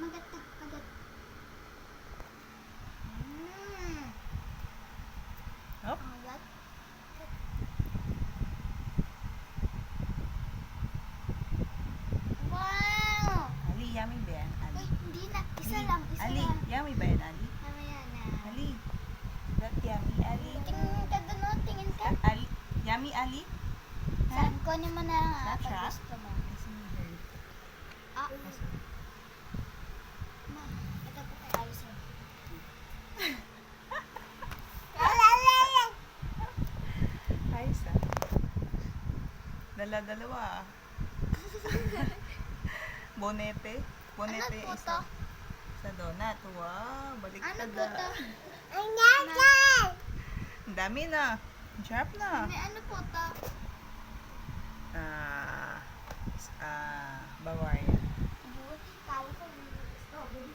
Magat na, magat. Hop. Magat. Wow! Ali, yummy ba yan? Ali. Uy, hindi na. Isa Ali, lang, isa Ali, lang. yummy ba yan, Ali? Mamaya na. Ali. That yummy, Ali. Tingin ka doon, oh. Tingin ka. Ali. Yummy, Ali? Ha? Saan? Kunin mo na lang, ah, Snapchat? pag gusto mo. Ah, ma, ito po kay Alison. Ayos ah. Dala-dalawa ah. Bonete. Bonete Ano po isa. to? Sa donut. Wow, baliktad Ano po to? Ang dami na. Ang sarap na. May ano po to? Bavaria. Kala ko strawberry.